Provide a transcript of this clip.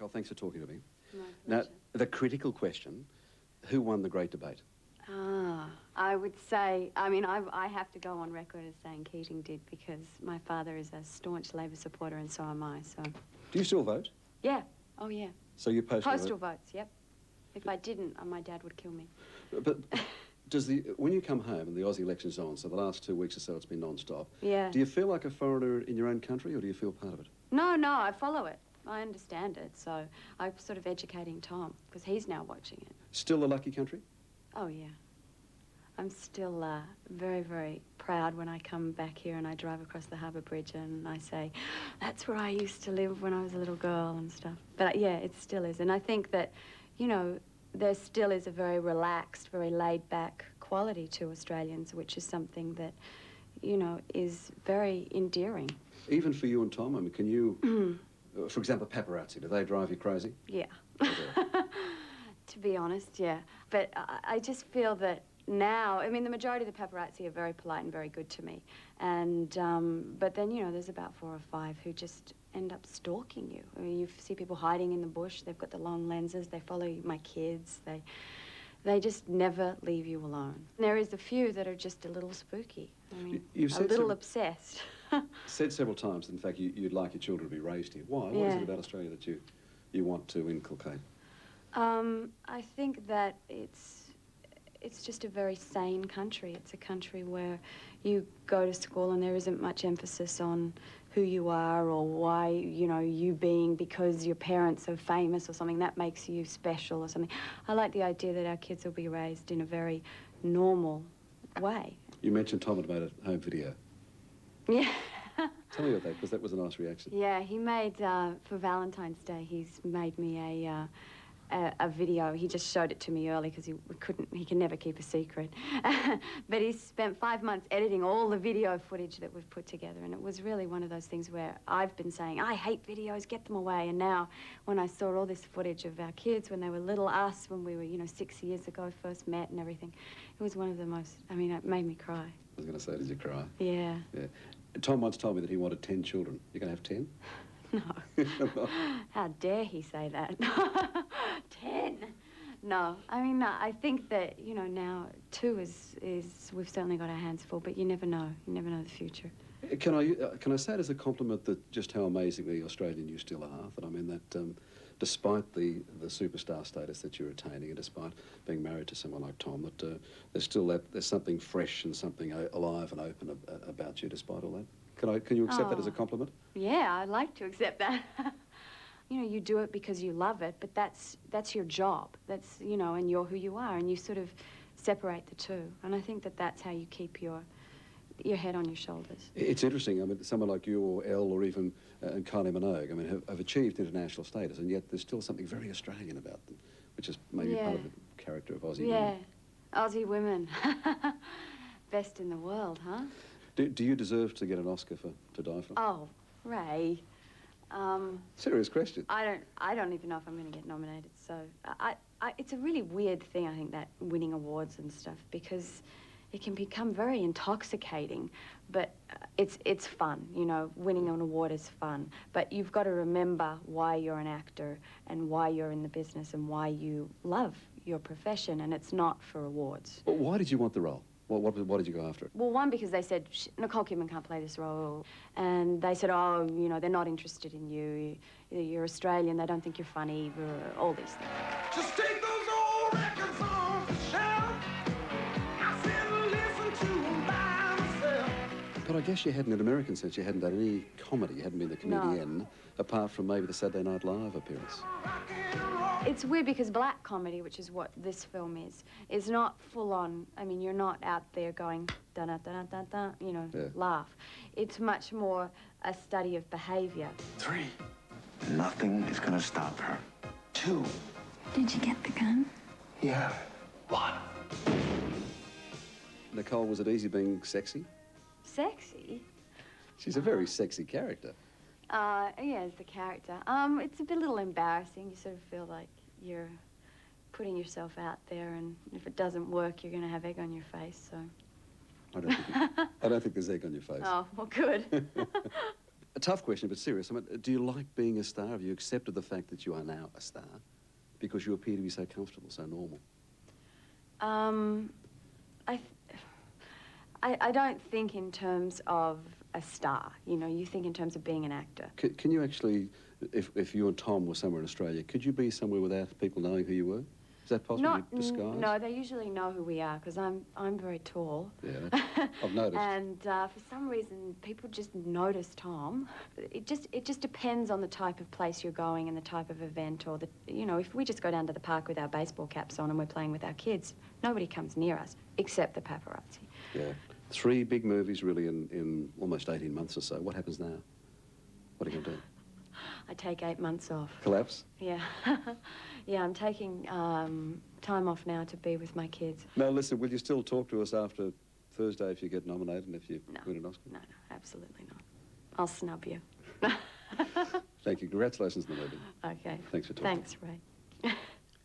Nicole, thanks for talking to me. My Now, pleasure. the critical question, who won the great debate? I would say, I have to go on record as saying Keating did, because my father is a staunch Labor supporter and so am I, so... Do you still vote? Yeah. Oh, yeah. So you Postal votes, yep. If I didn't, my dad would kill me. But when you come home and the Aussie election's on, so the last 2 weeks or so it's been non-stop, Yeah. do you feel like a foreigner in your own country or do you feel part of it? No, I follow it. I understand it, so I'm sort of educating Tom, because he's now watching it. Still a lucky country? Oh, yeah. I'm still very, very proud when I come back here and I drive across the Harbour Bridge and I say, that's where I used to live when I was a little girl and stuff. But, yeah, it still is. And I think that, you know, there still is a very relaxed, very laid-back quality to Australians, which is something that, you know, is very endearing. Even for you and Tom, I mean, can you, for example, paparazzi, do they drive you crazy? Yeah. To be honest, yeah. But I just feel that now, I mean, the majority of the paparazzi are very polite and very good to me. And, but then, you know, there's about 4 or 5 who just end up stalking you. I mean, you see people hiding in the bush, they've got the long lenses, they follow my kids, they just never leave you alone. There is a few that are just a little spooky. I mean, a little obsessed. Said several times, in fact, you'd like your children to be raised here. Why? Yeah. What is it about Australia that you want to inculcate? I think that it's just a very sane country. It's a country where you go to school and there isn't much emphasis on who you are or why, you know, you being because your parents are famous or something, that makes you special or something. I like the idea that our kids will be raised in a very normal way. You mentioned Tom had made a home video. Yeah. Tell me about that, because that was a nice reaction. Yeah, he made, for Valentine's Day, he's made me a video. He just showed it to me early because he can never keep a secret. But he spent 5 months editing all the video footage that we've put together, and it was really one of those things where I've been saying, I hate videos, get them away. And now, when I saw all this footage of our kids when they were little, us when we were, you know, 6 years ago, first met and everything, it was one of the most, I mean, it made me cry. I was going to say, did you cry? Yeah. Yeah. Tom once told me that he wanted 10 children. You're going to have 10? No. How dare he say that? 10. No. I mean, no, I think that, you know, now 2 is we've certainly got our hands full, but you never know. You never know the future. Can I say it as a compliment that just how amazingly Australian you still are? That I mean that despite the superstar status that you're attaining and despite being married to someone like Tom, that there's something fresh and something alive and open about you despite all that. Can you accept that as a compliment? Yeah, I'd like to accept that. You know, you do it because you love it, but that's your job. That's, you know, and you're who you are, and you sort of separate the two. And I think that that's how you keep your head on your shoulders. It's interesting. I mean, someone like you or Elle or even Kylie Minogue, I mean, have achieved international status, and yet there's still something very Australian about them, which is maybe part of the character of Aussie women. Yeah, Aussie women. Best in the world, huh? Do you deserve to get an Oscar for To Die For? Oh, Ray. Serious question. I don't even know if I'm going to get nominated. So it's a really weird thing, I think, that winning awards and stuff, because it can become very intoxicating, but it's fun, you know. Winning an award is fun, but you've got to remember why you're an actor and why you're in the business and why you love your profession, and it's not for awards. Well, why did you want the role? What did you go after? Well, one, because they said, Nicole Kidman can't play this role. And they said, oh, you know, they're not interested in you. You're Australian, they don't think you're funny, all these things. Just take those old records off the shelf. I said, listen to them by myself. But I guess you hadn't, in an American sense, you hadn't done any comedy. You hadn't been the comedian, apart from maybe the Saturday Night Live appearance. It's weird because black comedy, which is what this film is not full on. I mean, you're not out there going da da da da da, you know, laugh. It's much more a study of behavior. 3, nothing is gonna stop her. 2. Did you get the gun? Yeah. 1. Nicole, was it easy being sexy? Sexy? She's a very sexy character. Yeah, as the character. It's a little embarrassing. You sort of feel like you're putting yourself out there, and if it doesn't work, you're going to have egg on your face, so... I don't think there's egg on your face. Oh, well, good. A tough question, but serious. I mean, do you like being a star? Have you accepted the fact that you are now a star? Because you appear to be so comfortable, so normal. I don't think in terms of a star. You know, you think in terms of being an actor. Can you actually, if you and Tom were somewhere in Australia, could you be somewhere without people knowing who you were? Is that possible? Disguise? No, they usually know who we are because I'm very tall. Yeah, I've noticed. And for some reason, people just notice Tom. It just depends on the type of place you're going and the type of event, or the, you know, if we just go down to the park with our baseball caps on and we're playing with our kids, nobody comes near us except the paparazzi. Yeah, 3 big movies really in almost 18 months or so. What happens now? What are you going to do? I take 8 months off. Collapse? Yeah. Yeah, I'm taking time off now to be with my kids. Now, listen, will you still talk to us after Thursday if you get nominated and if you win an Oscar? No, absolutely not. I'll snub you. Thank you. Congratulations on the movie. Okay. Thanks for talking. Thanks, Ray.